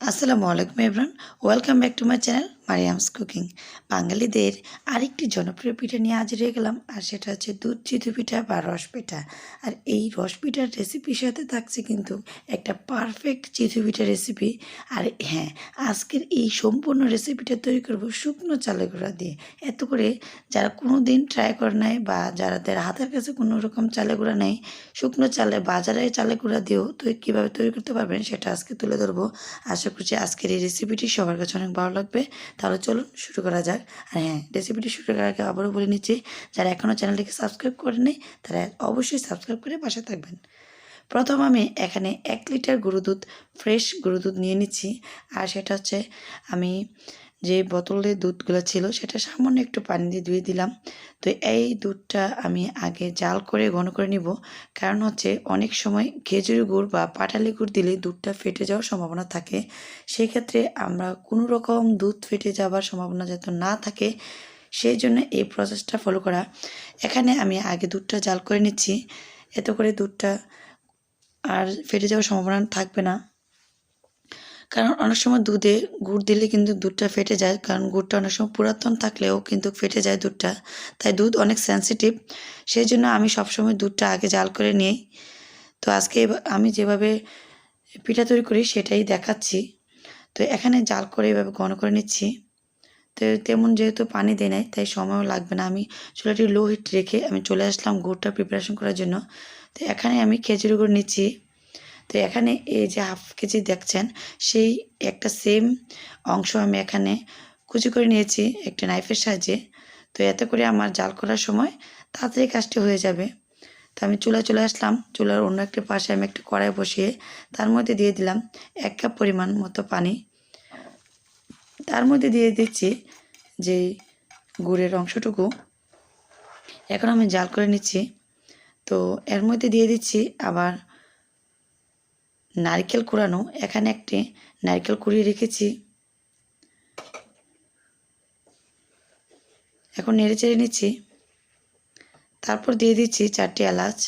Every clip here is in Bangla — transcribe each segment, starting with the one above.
Assalamualaikum everyone. Welcome back to my channel Mariam's Cooking. বাঙালিদের আরেকটি জনপ্রিয় পিঠা নিয়ে হাজির হয়ে গেলাম আর সেটা হচ্ছে দুধ চিতই পিঠা বা রস পিঠা। আর এই রস পিঠার রেসিপির সাথে থাকছে কিন্তু একটা পারফেক্ট চিতই পিঠা রেসিপি। আর হ্যাঁ, আজকের এই সম্পূর্ণ রেসিপিটা তৈরি করব শুকনো চালের গুঁড়া দিয়ে। এত করে যারা কোনো দিন ট্রাই করে নাই বা যাদের হাতের কাছে কোনো রকম চালের গুঁড়া নেই, শুকনো চালে বাজারে চালের গুঁড়া দিয়েও কীভাবে তৈরি করতে পারবেন সেটা আজকে তুলে ধরবো। আশা করছি আজকের এই রেসিপিটি সবার কাছে অনেক ভালো লাগবে। তাহলে চলুন শুরু করা যাক। আর হ্যাঁ, রেসিপিটি শুরু করার আগে আবারও বলে নিচ্ছি, যারা এখনও চ্যানেলটিকে সাবস্ক্রাইব করেননি তারা অবশ্যই সাবস্ক্রাইব করে পাশে থাকবেন। প্রথম আমি এখানে 1 লিটার গরুর দুধ, ফ্রেশ গরুর দুধ নিয়ে নিচ্ছি। আর সেটা হচ্ছে আমি যে বোতলে দুধগুলো ছিল সেটা সামান্য একটু পানি দিয়ে ধুয়ে দিলাম। তো এই দুধটা আমি আগে জাল করে ঘন করে নিব, কারণ হচ্ছে অনেক সময় খেজুর গুড় বা পাটালি গুড় দিলে দুধটা ফেটে যাওয়ার সম্ভাবনা থাকে। সেক্ষেত্রে আমরা কোনো রকম দুধ ফেটে যাওয়ার সম্ভাবনা যাতে না থাকে সেই জন্য এই প্রসেসটা ফলো করা। এখানে আমি আগে দুধটা জাল করে নিচ্ছি, এতে করে দুধটা আর ফেটে যাওয়ার সম্ভাবনা থাকবে না। কারণ অনেক সময় দুধে গুড় দিলে কিন্তু দুধটা ফেটে যায়, কারণ গুড়টা অনেক সময় পুরাতন থাকলেও কিন্তু ফেটে যায় দুধটা। তাই দুধ অনেক সেন্সিটিভ, সেই জন্য আমি সবসময় দুধটা আগে জাল করে নিই। তো আজকে আমি যেভাবে পিঠা তৈরি করি সেটাই দেখাচ্ছি। তো এখানে জাল করে এভাবে ঘন করে নিচ্ছি। তো তেমন যেহেতু পানি দেয় নাই তাই সময়ও লাগবে না। আমি চুলাটি লো হিট রেখে আমি চলে আসলাম গুড়টা প্রিপারেশন করার জন্য। তো এখানে আমি খেজুর গুড় নিচ্ছি। তো এখানে এই যে হাফ কেজি দেখছেন সেই একটা সেম অংশ আমি এখানে কুচি করে নিয়েছি একটা নাইফের সাহায্যে। তো এতে করে আমার জাল করার সময় তাড়াতাড়ি কাজটি হয়ে যাবে। তো আমি চলে আসলাম। চুলার অন্য একটা পাশে আমি একটা কড়াই বসিয়ে তার মধ্যে দিয়ে দিলাম 1 কাপ পরিমাণ মতো পানি। তার মধ্যে দিয়ে দিচ্ছি যে গুড়ের অংশটুকু এখন আমি জাল করে নিচ্ছি। তো এর মধ্যে দিয়ে দিচ্ছি আবার নারকেল কুড়ানো। এখানে একটি নারকেল কুড়িয়ে রেখেছি। এখন নেড়ে চেড়ে নিচ্ছি। তারপর দিয়ে দিচ্ছি 4টি এলাচ,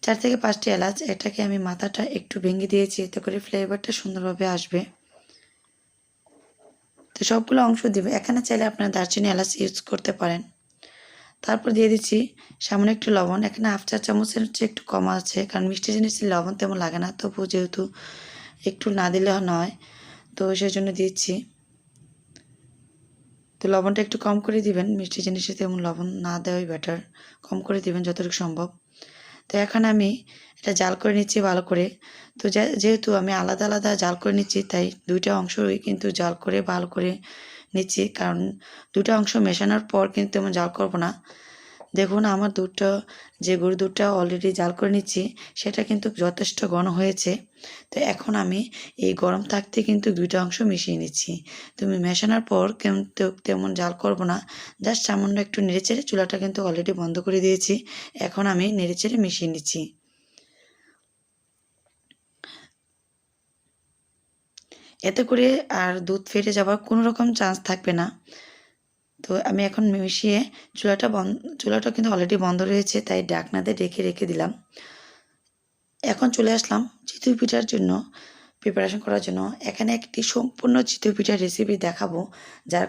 4 থেকে 5টি এলাচ। এটাকে আমি মাথাটা একটু ভেঙে দিয়েছি, এতে করে ফ্লেভারটা সুন্দরভাবে আসবে। তো সবগুলো অংশ দেবে। এখানে চাইলে আপনারা দারচিনি এলাচ ইউজ করতে পারেন। তারপর দিয়ে দিচ্ছি সামান্য একটু লবণ। এখানে হাফ চা চামচের হচ্ছে একটু কম আছে, কারণ মিষ্টি জিনিসে লবণ তেমন লাগে না, তবু যেহেতু একটু না দিলে নয় তো সেই জন্য দিচ্ছি। তো লবণটা একটু কম করে দিবেন, মিষ্টি জিনিসে তেমন লবণ না দেওয়াই বেটার, কম করে দিবেন যতটুকু সম্ভব। তো এখন আমি এটা জাল করে নিচ্ছি ভালো করে। তো যেহেতু আমি আলাদা আলাদা জাল করে নিচ্ছি তাই দুইটা অংশই কিন্তু জাল করে ভালো করে নিচ্ছি, কারণ দুটো অংশ মেশানোর পর কিন্তু তেমন জাল করব না। দেখুন আমার দুধটা, যে গরুর দুধটা অলরেডি জাল করে নিচ্ছি সেটা কিন্তু যথেষ্ট ঘন হয়েছে। তো এখন আমি এই গরম থাকতে কিন্তু দুইটা অংশ মিশিয়ে নিচ্ছি। তুমি মেশানোর পর কিন্তু তেমন জাল করব না, জাস্ট সামান্য একটু নেড়েচেড়ে, চুলাটা কিন্তু অলরেডি বন্ধ করে দিয়েছি। এখন আমি নেড়েচেড়ে মিশিয়ে নিচ্ছি। এতে করে আর দুধ ফেটে যাওয়ার কোনো রকম চান্স থাকবে না। তো আমি এখন মিশিয়ে চুলাটা কিন্তু অলরেডি বন্ধ রয়েছে, তাই ঢাকনাতে ঢেকে রেখে দিলাম। এখন চলে আসলাম চিতই পিঠার জন্য প্রিপারেশন করার জন্য। এখানে একটি সম্পূর্ণ চিতই পিঠার রেসিপি দেখাবো। যার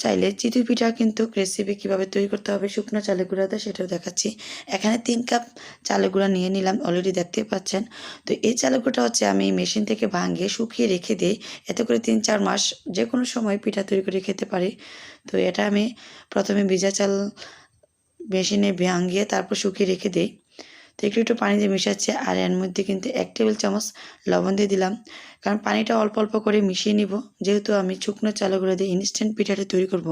চাইলে চিতই পিঠা কিন্তু রেসিপি কীভাবে তৈরি করতে হবে শুকনো চালের গুঁড়াতে সেটাও দেখাচ্ছি। এখানে 3 কাপ চালের গুঁড়া নিয়ে নিলাম, অলরেডি দেখতেই পাচ্ছেন। তো এই চালের গুঁড়োটা হচ্ছে আমি মেশিন থেকে ভাঙিয়ে শুকিয়ে রেখে দিই, এতে করে 3-4 মাস যে কোনো সময় পিঠা তৈরি করে খেতে পারি। তো এটা আমি প্রথমে ভিজা চাল মেশিনে ভাঙিয়ে তারপর শুকিয়ে রেখে দিই। তো একটু পানি দিয়ে মেশাচ্ছি। আর এর মধ্যে কিন্তু 1 টেবিল চামচ লবণ দিয়ে দিলাম, কারণ পানিটা অল্প অল্প করে মিশিয়ে নিব। যেহেতু আমি শুকনো চালের গুঁড়া দিয়ে ইনস্ট্যান্ট পিঠাটা তৈরি করব,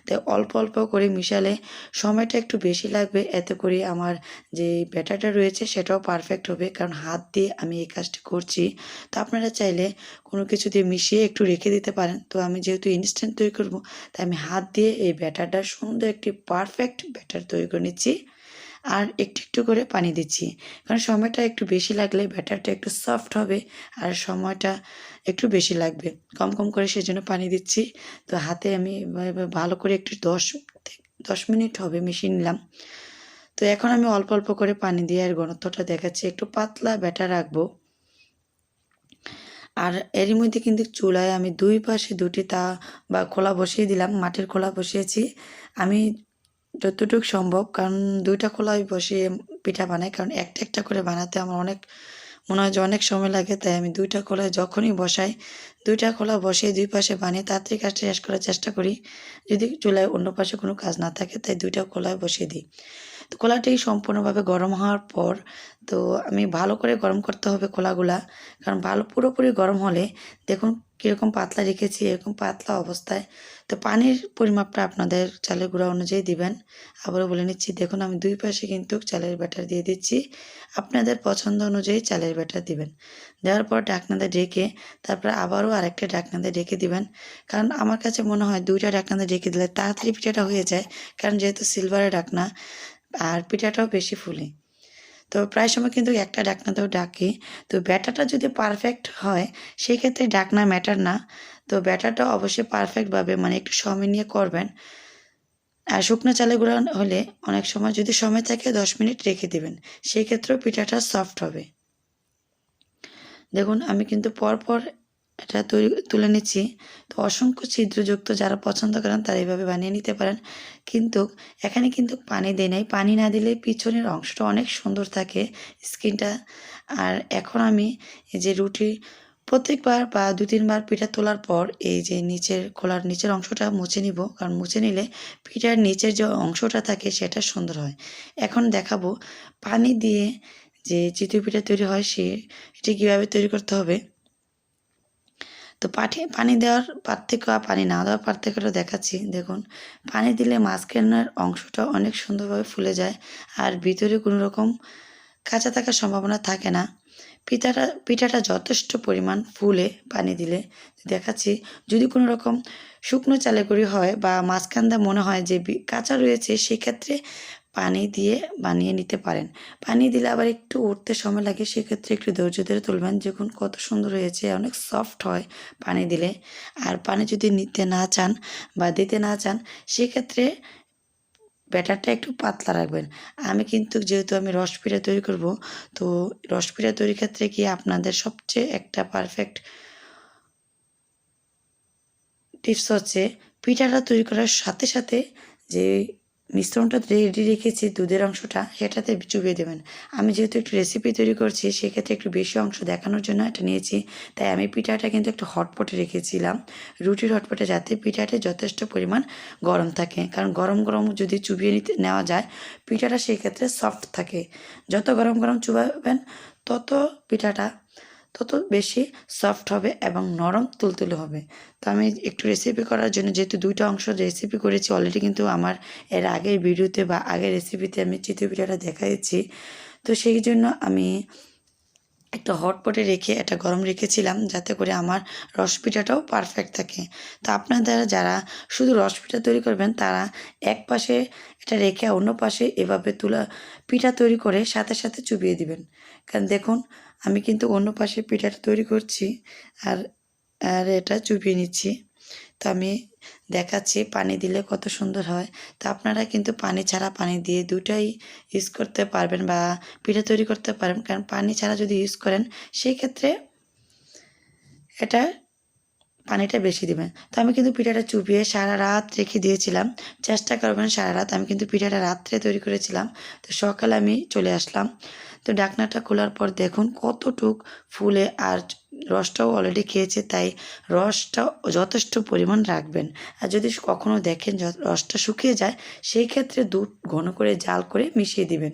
তাই অল্প অল্প করে মিশালে সময়টা একটু বেশি লাগবে। এতে করে আমার যে ব্যাটারটা রয়েছে সেটাও পারফেক্ট হবে, কারণ হাত দিয়ে আমি এই কাজটি করছি। তো আপনারা চাইলে কোনো কিছু দিয়ে মিশিয়ে একটু রেখে দিতে পারেন। তো আমি যেহেতু ইনস্ট্যান্ট তৈরি করব তাই আমি হাত দিয়ে এই ব্যাটারটা সুন্দর একটি পারফেক্ট ব্যাটার তৈরি করে নিচ্ছি। আর একটু করে পানি দিচ্ছি, কারণ সময়টা একটু বেশি লাগলে ব্যাটারটা একটু সফট হবে আর সময়টা একটু বেশি লাগবে। কম করে সেজন্য পানি দিচ্ছি। তো হাতে আমি ভালো করে একটু 10 মিনিট হবে মিশিয়ে নিলাম। তো এখন আমি অল্প অল্প করে পানি দিয়ে আর ঘনত্বটা দেখাচ্ছি, একটু পাতলা ব্যাটার রাখবো। আর এরই মধ্যে কিন্তু চুলায় আমি দুই পাশে দুটি তা বা খোলা বসিয়ে দিলাম, মাটির খোলা বসিয়েছি আমি যতটুকু সম্ভব, কারণ দুইটা খোলাই বসিয়ে পিঠা বানাই, কারণ একটা একটা করে বানাতে আমার অনেক মনে হয় যে অনেক সময় লাগে, তাই আমি দুইটা খোলায় যখনই বসাই দুইটা খোলা বসিয়ে দুই পাশে বানিয়ে তাড়াতাড়ি কাজটা শেষ করার চেষ্টা করি, যদি চুলায় অন্য পাশে কোনো কাজ না থাকে, তাই দুইটা খোলায় বসিয়ে দিই। তো খোলাটি সম্পূর্ণভাবে গরম হওয়ার পর তো আমি ভালো করে গরম করতে হবে খোলাগুলা, কারণ ভালো পুরোপুরি গরম হলে দেখুন কীরকম পাতলা রেখেছি, এরকম পাতলা অবস্থায়। তো পানির পরিমাপটা আপনাদের চালের গুঁড়া অনুযায়ী দিবেন। আবারও বলে নিচ্ছি, দেখুন আমি দুই পাশে কিন্তু চালের ব্যাটার দিয়ে দিচ্ছি, আপনাদের পছন্দ অনুযায়ী চালের ব্যাটার দিবেন। দেওয়ার পর ঢাকনাতে ঢেকে তারপর আবারও আরেকটা ঢাকনাতে ঢেকে দিবেন, কারণ আমার কাছে মনে হয় দুইটা ঢাকনাতে ঢেকে দিলে তাড়াতাড়ি পিঠাটা হয়ে যায়, কারণ যেহেতু সিলভারের ঢাকনা আর পিঠাটাও বেশি ফুলে। তো প্রায় সময় কিন্তু একটা ঢাকনাতেও ঢাকি। তো ব্যাটারটা যদি পারফেক্ট হয় সেই ক্ষেত্রে ঢাকনা ম্যাটার না। তো ব্যাটারটা অবশ্যই পারফেক্টভাবে মানে একটু সময় নিয়ে করবেন। আর শুকনো চালের গুঁড়া হলে অনেক সময় যদি সময় থাকে 10 মিনিট রেখে দেবেন, সেই ক্ষেত্রেও পিঠাটা সফট হবে। দেখুন আমি কিন্তু পরপর এটা তুলে নিচ্ছি। তো অসংখ্য ছিদ্রযুক্ত যারা পছন্দ করেন তারা এইভাবে বানিয়ে নিতে পারেন, কিন্তু এখানে কিন্তু পানি দেই নাই, পানি না দিলে পিছনের অংশটা অনেক সুন্দর থাকে স্কিনটা। আর এখন আমি এই যে রুটি প্রত্যেকবার বা 2-3 বার পিঠা তোলার পর এই যে খোলার নিচের অংশটা মুছে নিব, কারণ মুছে নিলে পিঠার নিচের যে অংশটা থাকে সেটা সুন্দর হয়। এখন দেখাবো পানি দিয়ে যে চিতই পিঠা তৈরি হয় এটি কীভাবে তৈরি করতে হবে। তো পানি দেওয়ার পার্থক্য আর পানি না দেওয়ার পার্থক্যটা দেখাচ্ছি। দেখুন পানি দিলে মাঝখানের অংশটা অনেক সুন্দরভাবে ফুলে যায়, আর ভিতরে কোনো রকম কাঁচা থাকার সম্ভাবনা থাকে না। পিঠাটা যথেষ্ট পরিমাণ ফুলে পানি দিলে। দেখাচ্ছি, যদি কোনো রকম শুকনো চালের গুঁড়ি হয় বা মাঝখান দিয়ে মনে হয় যে কাঁচা রয়েছে, সেক্ষেত্রে পানি দিয়ে বানিয়ে নিতে পারেন। পানি দিলে আবার একটু উঠতে সময় লাগে, সেক্ষেত্রে একটু ধৈর্য ধরে তুলবেন। দেখুন কত সুন্দর হয়েছে, অনেক সফট হয় পানি দিলে। আর পানি যদি নিতে না চান বা দিতে না চান, সেক্ষেত্রে ব্যাটারটা একটু পাতলা রাখবেন। আমি কিন্তু যেহেতু আমি রস পিঠা তৈরি করব, তো রস পিঠা তৈরির ক্ষেত্রে কি আপনাদের সবচেয়ে একটা পারফেক্ট টিপস হচ্ছে পিঠাটা তৈরি করার সাথে সাথে যে মিশ্রণটা রেডি রেখেছি দুধের অংশটা, সেটাতে চুবিয়ে দেবেন। আমি যেহেতু একটু রেসিপি তৈরি করছি, সেক্ষেত্রে একটু বেশি অংশ দেখানোর জন্য এটা নিয়েছি, তাই আমি পিঠাটা কিন্তু একটু হটপটে রেখেছিলাম, রুটির হটপটে, যাতে পিঠাটা যথেষ্ট পরিমাণ গরম থাকে, কারণ গরম গরম যদি চুবিয়ে নেওয়া যায় পিঠাটা সেই ক্ষেত্রে সফট থাকে। যত গরম গরম চুবাবেন পিঠাটা তত বেশি সফট হবে এবং নরম তুলতুলে হবে। তো আমি একটু রেসিপি করার জন্য যেহেতু দুইটা অংশ রেসিপি করেছি অলরেডি, কিন্তু আমার এর আগের ভিডিওতে বা আগের রেসিপিতে আমি চিতই পিঠাটা দেখাচ্ছি, তো সেই জন্য আমি একটা হটপটে রেখে এটা গরম রেখেছিলাম, যাতে করে আমার রস পিঠাটাও পারফেক্ট থাকে। তো আপনারা যারা শুধু রস পিঠা তৈরি করবেন, তারা এক পাশে এটা রেখে অন্য পাশে এভাবে পিঠা তৈরি করে সাথে সাথে চুবিয়ে দিবেন। কারণ দেখুন আমি কিন্তু অন্য পাশে পিঠাটা তৈরি করছি আর আর এটা চুবিয়ে নিচ্ছি। তো আমি দেখাচ্ছি পানি দিলে কত সুন্দর হয়। তো আপনারা কিন্তু পানি ছাড়া পানি দিয়ে দুটাই ইউজ করতে পারবেন বা পিঠা তৈরি করতে পারেন, কারণ পানি ছাড়া যদি ইউজ করেন সেই ক্ষেত্রে এটা পানিটা বেশি দিবেন। তো আমি কিন্তু পিঠাটা চুবিয়ে সারা রাত রেখে দিয়েছিলাম। চেষ্টা করবেন সারা রাত। আমি কিন্তু পিঠাটা রাত্রে তৈরি করেছিলাম, তো সকালে আমি চলে আসলাম। তো ঢাকনাটা খোলার পর দেখুন কতটুক ফুলে, আর রসটাও অলরেডি খেয়েছে, তাই রসটা যথেষ্ট পরিমাণ রাখবেন। আর যদি কখনও দেখেন রসটা শুকিয়ে যায়, সেই ক্ষেত্রে দুধ ঘন করে জাল করে মিশিয়ে দিবেন।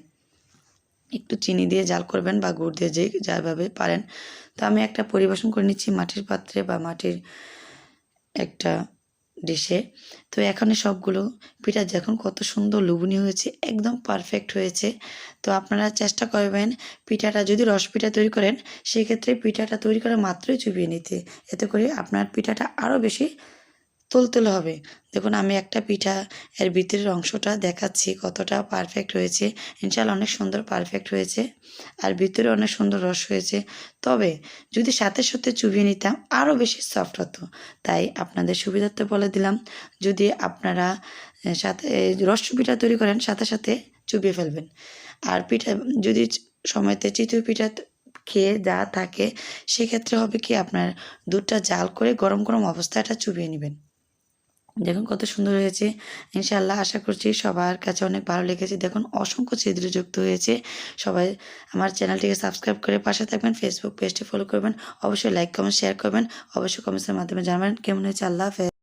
একটু চিনি দিয়ে জাল করবেন বা গুড় দিয়ে, যেভাবে পারেন। তো আমি একটা পরিবেশন করে নিচ্ছি মাটির পাত্রে বা মাটির একটা ডিশে। তো এখানে সবগুলো পিঠা দেখুন কত সুন্দর লোভনীয় হয়েছে, একদম পারফেক্ট হয়েছে। তো আপনারা চেষ্টা করবেন পিঠাটা যদি রস পিঠা তৈরি করেন, সেক্ষেত্রে পিঠাটা তৈরি করা মাত্রই চুবিয়ে নিতে, এতে করে আপনার পিঠাটা আরও বেশি তুলতুলে হবে। দেখুন আমি একটা পিঠা এর ভিতরের অংশটা দেখাচ্ছি কতটা পারফেক্ট হয়েছে। ইনশাআল্লাহ অনেক সুন্দর পারফেক্ট হয়েছে, আর ভিতরে অনেক সুন্দর রস হয়েছে। তবে যদি সাথে সাথে চুবিয়ে নিতাম আরও বেশি সফট হতো, তাই আপনাদের সুবিধার্থে বলে দিলাম, যদি আপনারা সাথে রস পিঠা তৈরি করেন সাথে সাথে চুবিয়ে ফেলবেন। আর পিঠা যদি সময়তে চিতই পিঠা খেয়ে যা থাকে সেক্ষেত্রে হবে কি আপনার দুধটা জাল করে গরম গরম অবস্থায় এটা চুবিয়ে নেবেন। দেখুন কত সুন্দর হয়েছে। ইনশাআল্লাহ আশা করছি সবার কাছে অনেক ভালো লেগেছে। দেখুন অসংখ্য ছিদ্র যুক্ত হয়েছে। সবাই আমার চ্যানেলটিকে সাবস্ক্রাইব করে পাশে থাকবেন। ফেসবুক পেজটি ফলো করবেন। অবশ্যই লাইক কমেন্ট শেয়ার করবেন। অবশ্যই কমেন্টসের মাধ্যমে জানাবেন কেমন হয়েছে। আল্লাহ হাফেজ।